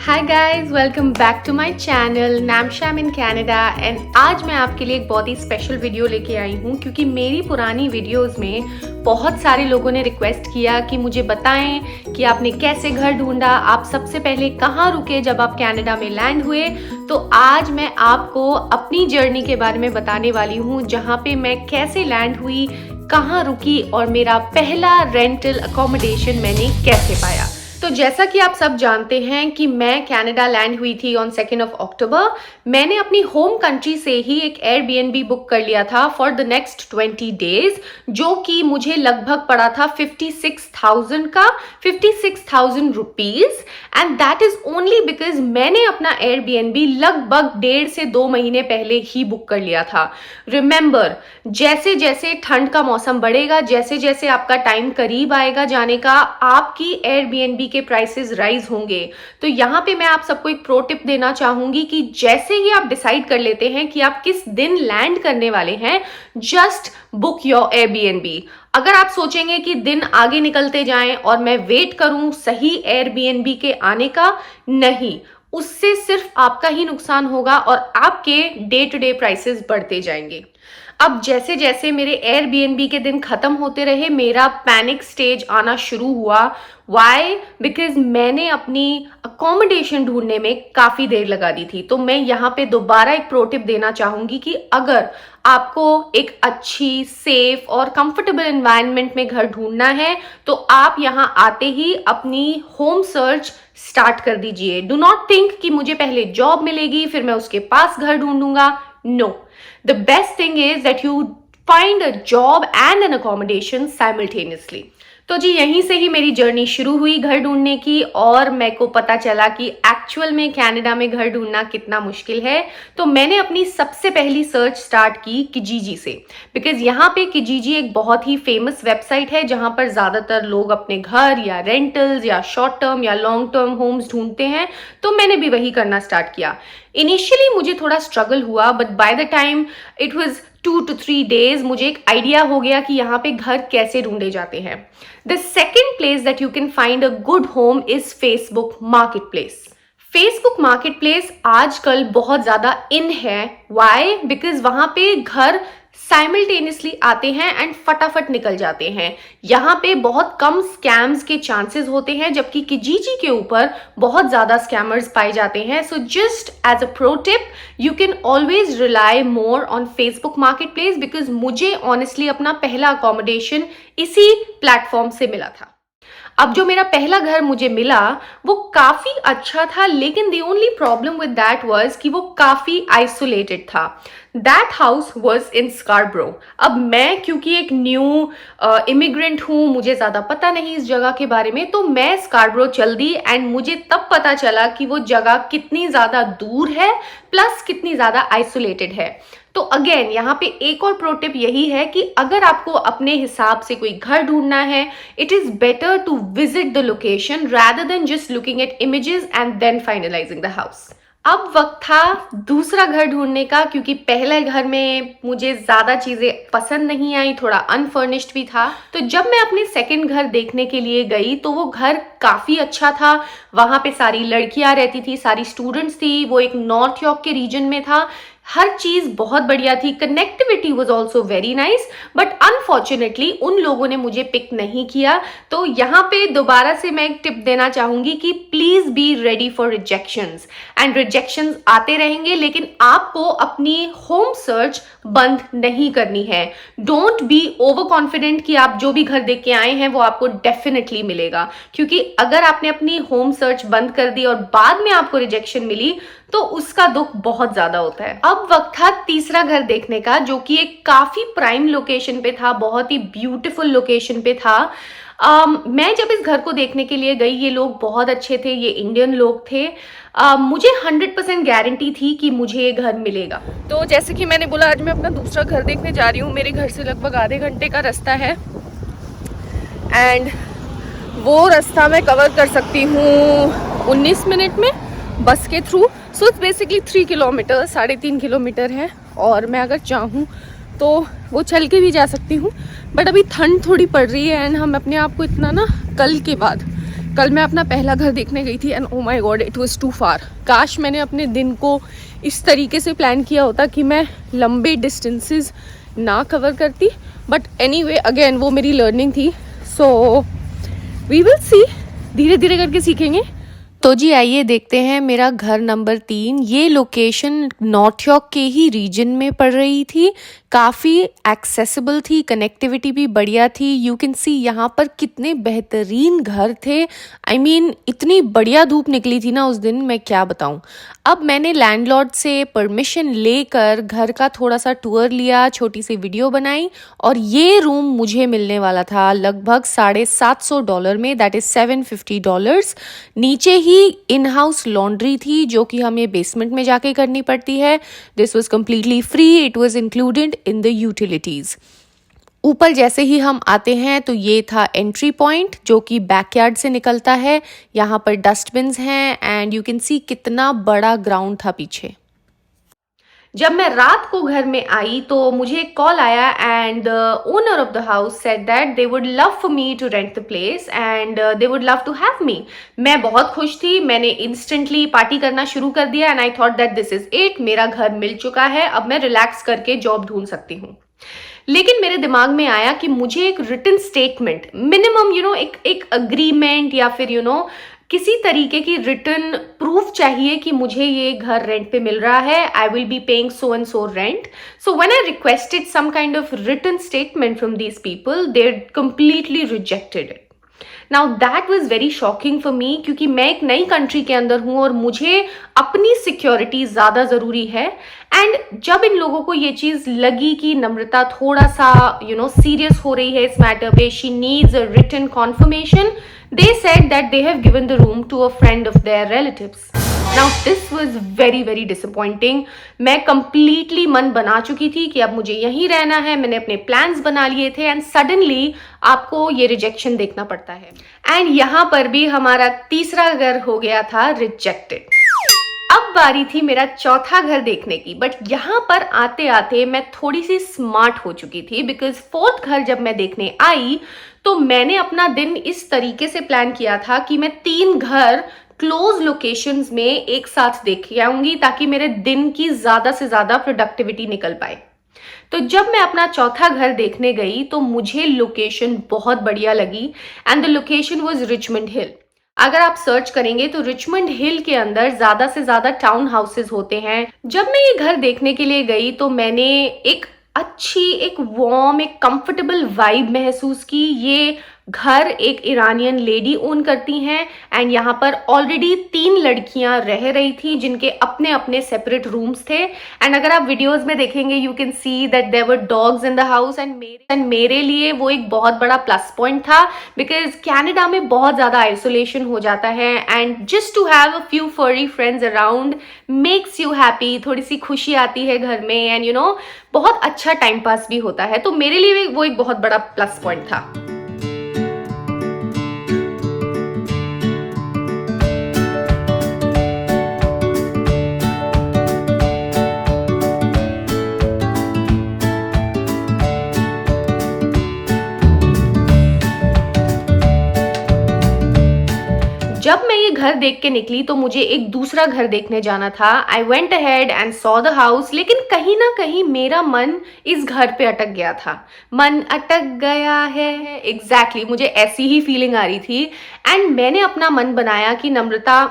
Hi guys, welcome back to my channel Naimsham in Canada. And आज मैं आपके लिए एक बहुत ही स्पेशल वीडियो लेके आई हूँ क्योंकि मेरी पुरानी वीडियोस में बहुत सारे लोगों ने रिक्वेस्ट किया कि मुझे बताएं कि आपने कैसे घर ढूंढा, आप सबसे पहले कहाँ रुके जब आप कनाडा में लैंड हुए। तो आज मैं आपको अपनी जर्नी के बारे में बताने वाली हूँ, जहाँ पे मैं कैसे लैंड हुई, कहाँ रुकी और मेरा पहला रेंटल अकोमोडेशन मैंने कैसे पाया। तो जैसा कि आप सब जानते हैं कि मैं कनाडा लैंड हुई थी ऑन 2 अक्टूबर। मैंने अपनी होम कंट्री से ही एक एयरबीएनबी बुक कर लिया था फॉर द नेक्स्ट 20 डेज, जो कि मुझे लगभग पड़ा था 56,000 rupees. And that is only because मैंने अपना एयरबीएनबी लगभग 1.5 से 2 महीने पहले ही बुक कर लिया था। रिमेंबर, जैसे जैसे ठंड का मौसम बढ़ेगा, जैसे जैसे आपका टाइम करीब आएगा जाने का, आपकी एयरबीएनबी के प्राइसेस राइज होंगे। तो यहाँ पे मैं आप सबको एक प्रो टिप देना चाहूंगी कि जैसे ही आप डिसाइड कर लेते हैं कि आप किस दिन लैंड करने वाले हैं, जस्ट बुक योर एयरबीएनबी। अगर आप सोचेंगे कि दिन आगे निकलते जाएं और मैं वेट करूं सही एयरबीएनबी के आने का, नहीं, उससे सिर्फ आपका ही नुकसान होगा और आपके डे टू डे प्राइसेस बढ़ते जाएंगे। अब जैसे जैसे मेरे एयरबीएनबी के दिन खत्म होते रहे, मेरा पैनिक स्टेज आना शुरू हुआ। वाई? बिकॉज मैंने अपनी अकोमोडेशन ढूंढने में काफ़ी देर लगा दी थी। तो मैं यहाँ पे दोबारा एक प्रो टिप देना चाहूँगी कि अगर आपको एक अच्छी, सेफ और कंफर्टेबल एनवायरनमेंट में घर ढूंढना है तो आप यहाँ आते ही अपनी होम सर्च स्टार्ट कर दीजिए। डू नॉट थिंक कि मुझे पहले जॉब मिलेगी फिर मैं उसके पास घर ढूंढूंगा। No, the best thing is that you find a job and an accommodation simultaneously. तो जी यहीं से ही मेरी जर्नी शुरू हुई घर ढूंढने की, और मेरे को पता चला कि एक्चुअल में कनाडा में घर ढूंढना कितना मुश्किल है। तो मैंने अपनी सबसे पहली सर्च स्टार्ट की किजीजी से, बिकॉज यहाँ पे किजीजी एक बहुत ही फेमस वेबसाइट है जहाँ पर ज़्यादातर लोग अपने घर या रेंटल्स या शॉर्ट टर्म या लॉन्ग टर्म होम्स ढूंढते हैं। तो मैंने भी वही करना स्टार्ट किया। इनिशियली मुझे थोड़ा स्ट्रगल हुआ, but by the time it was 2 to 3 days मुझे एक आइडिया हो गया कि यहाँ पे घर कैसे ढूंढे जाते हैं। The second place that you can find a good home is Facebook market place. Facebook market place आजकल बहुत ज़्यादा इन है। वाई? बिकॉज वहाँ पे घर साइमल्टेनियसली आते हैं एंड फटाफट निकल जाते हैं। यहाँ पे बहुत कम स्कैम्स के चांसेस होते हैं, जबकि किजीजी के ऊपर बहुत ज़्यादा स्कैमर्स पाए जाते हैं। So just as a pro tip, you can always rely more on Facebook marketplace, because मुझे ऑनेस्टली अपना पहला अकोमोडेशन इसी प्लेटफॉर्म से मिला था। अब जो मेरा पहला घर मुझे मिला वो काफ़ी अच्छा था, लेकिन the only problem with that was कि वो काफ़ी आइसोलेटेड था। That house was in Scarborough. अब मैं क्योंकि एक न्यू इमिग्रेंट हूँ, मुझे ज़्यादा पता नहीं इस जगह के बारे में, तो मैं स्कारब्रो चल दी एंड मुझे तब पता चला कि वो जगह कितनी ज़्यादा दूर है प्लस कितनी ज़्यादा आइसोलेटेड है। तो अगेन यहाँ पे एक और प्रो टिप यही है कि अगर आपको अपने हिसाब से कोई घर ढूंढना है, it is better to visit the location rather than just looking at images and then finalizing the house. अब वक्त था दूसरा घर ढूंढने का, क्योंकि पहले घर में मुझे ज़्यादा चीज़ें पसंद नहीं आई, थोड़ा अनफर्निश्ड भी था। तो जब मैं अपने सेकंड घर देखने के लिए गई तो वो घर काफ़ी अच्छा था। वहाँ पे सारी लड़कियाँ रहती थी, सारी स्टूडेंट्स थी। वो एक नॉर्थ यॉर्क के रीजन में था। हर चीज़ बहुत बढ़िया थी। Connectivity was also very nice, but unfortunately उन लोगों ने मुझे पिक नहीं किया। तो यहाँ पे दोबारा से मैं एक टिप देना चाहूँगी कि please be ready for rejections. And rejections आते रहेंगे, लेकिन आपको अपनी होम सर्च बंद नहीं करनी है। डोंट बी ओवर कॉन्फिडेंट कि आप जो भी घर देख के आए हैं वो आपको डेफिनेटली मिलेगा, क्योंकि अगर आपने अपनी होम सर्च बंद कर दी और बाद में आपको रिजेक्शन मिली तो उसका दुख बहुत ज़्यादा होता है। अब वक्त था तीसरा घर देखने का, जो कि एक काफ़ी प्राइम लोकेशन पे था, बहुत ही ब्यूटीफुल लोकेशन पे था। मैं जब इस घर को देखने के लिए गई, ये लोग बहुत अच्छे थे, ये इंडियन लोग थे। मुझे 100% गारंटी थी कि मुझे ये घर मिलेगा। तो जैसे कि मैंने बोला, आज मैं अपना दूसरा घर देखने जा रही हूँ। मेरे घर से लगभग आधे घंटे का रास्ता है एंड वो रास्ता मैं कवर कर सकती हूँ 19 मिनट में बस के through. So it's basically 3 kilometre, 3.5 kilometre है, और मैं अगर चाहूँ तो वो चल के भी जा सकती हूँ। बट अभी ठंड थोड़ी पड़ रही है एंड हम अपने आप को इतना ना कल मैं अपना पहला घर देखने गई थी and oh my god it was too far. काश मैंने अपने दिन को इस तरीके से प्लान किया होता कि मैं लंबे डिस्टेंसेस ना कवर करती, बट एनीवे अगेन वो मेरी लर्निंग थी, सो वी विल सी, धीरे धीरे करके सीखेंगे। तो जी आइए देखते हैं मेरा घर नंबर 3। ये लोकेशन नॉर्थ यॉर्क के ही रीजन में पड़ रही थी, काफ़ी एक्सेसिबल थी, कनेक्टिविटी भी बढ़िया थी। यू कैन सी यहाँ पर कितने बेहतरीन घर थे। आई मीन इतनी बढ़िया धूप निकली थी ना उस दिन, मैं क्या बताऊँ। अब मैंने लैंडलॉर्ड से परमिशन लेकर घर का थोड़ा सा टूर लिया, छोटी सी वीडियो बनाई और ये रूम मुझे मिलने वाला था लगभग $750 में, दैट इज़ $750। नीचे ही इन हाउस लॉन्ड्री थी जो कि हमें बेसमेंट में जाके करनी पड़ती है। This was completely free, it was included in the utilities. ऊपर जैसे ही हम आते हैं तो ये था एंट्री पॉइंट जो कि बैकयार्ड से निकलता है। यहाँ पर डस्टबिन्स हैं एंड यू कैन सी कितना बड़ा ग्राउंड था पीछे। जब मैं रात को घर में आई तो मुझे एक कॉल आया and the owner of the house said that they would love for me to rent the place and they would love to have me. मैं बहुत खुश थी, मैंने इंस्टेंटली पार्टी करना शुरू कर दिया and I thought that this is it, मेरा घर मिल चुका है, अब मैं रिलैक्स करके जॉब ढूंढ सकती हूँ। लेकिन मेरे दिमाग में आया कि मुझे एक रिटन स्टेटमेंट मिनिमम एक अग्रीमेंट या फिर किसी तरीके की रिटन प्रूफ चाहिए कि मुझे ये घर रेंट पे मिल रहा है, I will be paying so and so rent. So when I requested some kind of written statement from these people, they completely rejected it. Now that was very shocking for me, क्योंकि मैं एक नई country के अंदर हूँ और मुझे अपनी सिक्योरिटी ज़्यादा ज़रूरी है। एंड जब इन लोगों को ये चीज़ लगी कि नम्रता थोड़ा सा सीरियस हो रही है इस मैटर पे, she needs a written confirmation, they said that they have given the room to a friend of their relatives. Now this was very very disappointing. मैं completely मन बना चुकी थी कि अब मुझे यहीं रहना है, मैंने अपने plans बना लिए थे एंड सडनली आपको ये रिजेक्शन देखना पड़ता है। एंड यहाँ पर भी हमारा तीसरा घर हो गया था रिजेक्टेड। अब बारी थी मेरा चौथा घर देखने की, बट यहाँ पर आते आते मैं थोड़ी सी स्मार्ट हो चुकी थी, बिकॉज फोर्थ घर जब मैं देखने आई तो मैंने अपना दिन इस तरीके से प्लान किया था कि मैं 3 घर क्लोज लोकेशंस में एक साथ देख के आऊंगी ताकि मेरे दिन की ज्यादा से ज्यादा प्रोडक्टिविटी निकल पाए। तो जब मैं अपना चौथा घर देखने गई तो मुझे लोकेशन बहुत बढ़िया लगी and the location was Richmond Hill. अगर आप सर्च करेंगे तो रिचमंड हिल के अंदर ज्यादा से ज्यादा टाउन हाउसेस होते हैं। जब मैं ये घर देखने के लिए गई तो मैंने एक अच्छी, एक वार्म, एक कंफर्टेबल वाइब महसूस की। ये घर एक ईरानियन लेडी ओन करती हैं एंड यहाँ पर ऑलरेडी 3 लड़कियां रह रही थी जिनके अपने अपने सेपरेट रूम्स थे। एंड अगर आप वीडियोस में देखेंगे you can see that there were dogs in the house and मेरे लिए वो एक बहुत बड़ा प्लस पॉइंट था, बिकॉज कनाडा में बहुत ज़्यादा आइसोलेशन हो जाता है and just to have a few furry friends around makes you happy. थोड़ी सी खुशी आती है घर में एंड बहुत अच्छा टाइम पास भी होता है। तो मेरे लिए वो एक बहुत बड़ा प्लस पॉइंट था। जब मैं ये घर देख के निकली तो मुझे एक दूसरा घर देखने जाना था। आई went ahead and saw the house, लेकिन कहीं ना कहीं मेरा मन इस घर पे अटक गया था। मन अटक गया है, एग्जैक्टली मुझे ऐसी ही फीलिंग आ रही थी एंड मैंने अपना मन बनाया कि नम्रता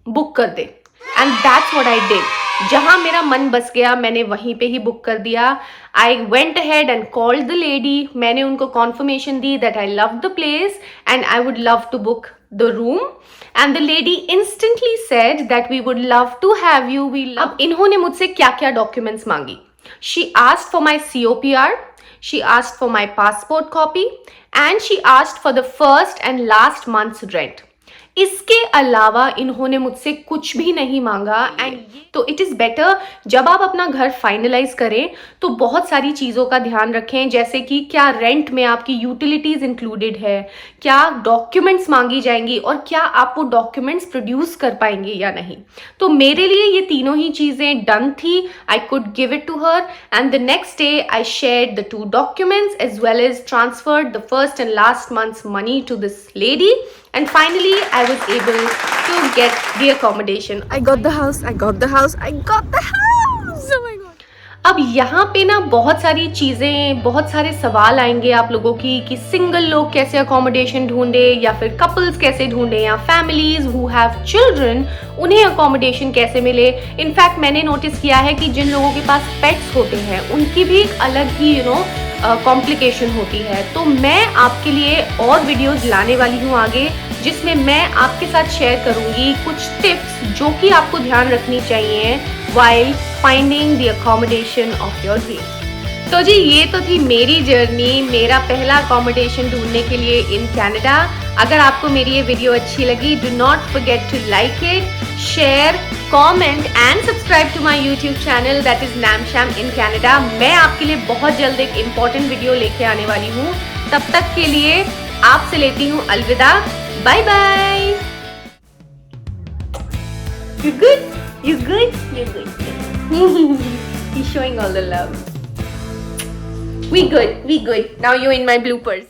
बुक कर दे and that's what I did. जहां मेरा मन बस गया मैंने वहीं पे ही बुक कर दिया। I went ahead and called the lady, मैंने उनको कॉन्फर्मेशन दी that I love the place and I would love to book the room and the lady instantly said that we would love to have you, अब इन्होंने मुझसे क्या क्या documents मांगी। She asked for my COPR, she asked for my passport copy and she asked for the first and last month's rent. इसके अलावा इन्होंने मुझसे कुछ भी नहीं मांगा। एंड तो इट इज़ बेटर जब आप अपना घर फाइनलाइज करें तो बहुत सारी चीज़ों का ध्यान रखें, जैसे कि क्या रेंट में आपकी यूटिलिटीज़ इंक्लूडेड है, क्या डॉक्यूमेंट्स मांगी जाएंगी और क्या आप वो डॉक्यूमेंट्स प्रोड्यूस कर पाएंगे या नहीं। तो मेरे लिए ये तीनों ही चीज़ें डन थी। I could give it to her and the next day I shared the 2 documents as well as transferred the first and last month's money to this lady and finally I was able to get the accommodation. I got the house. I got the house. I got the house. Oh my god. अब यहाँ पे ना बहुत सारी चीज़ें, बहुत सारे सवाल आएंगे आप लोगों की कि सिंगल लोग कैसे अकोमोडेशन ढूंढे, या फिर कपल्स कैसे ढूंढे, या फैमिलीज हु हैव चिल्ड्रन उन्हें अकोमोडेशन कैसे मिले. इनफैक्ट मैंने नोटिस किया है कि जिन लोगों के पास पेट्स होते हैं उनकी भी एक अलग ही कॉम्प्लिकेशन होती है. तो मैं आपके लिए और वीडियोस लाने वाली हूँ आगे, जिसमें मैं आपके साथ शेयर करूँगी कुछ टिप्स जो कि आपको ध्यान रखनी चाहिए while finding the accommodation of your dream. तो जी ये तो थी मेरी जर्नी, मेरा पहला अकोमोडेशन ढूंढने के लिए इन कनाडा. अगर आपको मेरी ये वीडियो अच्छी लगी, do not forget to like it, share, comment and subscribe to my YouTube channel that is Naimsham in Canada. मैं आपके लिए बहुत जल्द एक इम्पॉर्टेंट वीडियो लेके आने वाली हूँ. तब तक के लिए आपसे लेती हूँ अलविदा. Bye bye. You good? You good? You're good. He's showing all the love. We good. Now you're in my bloopers.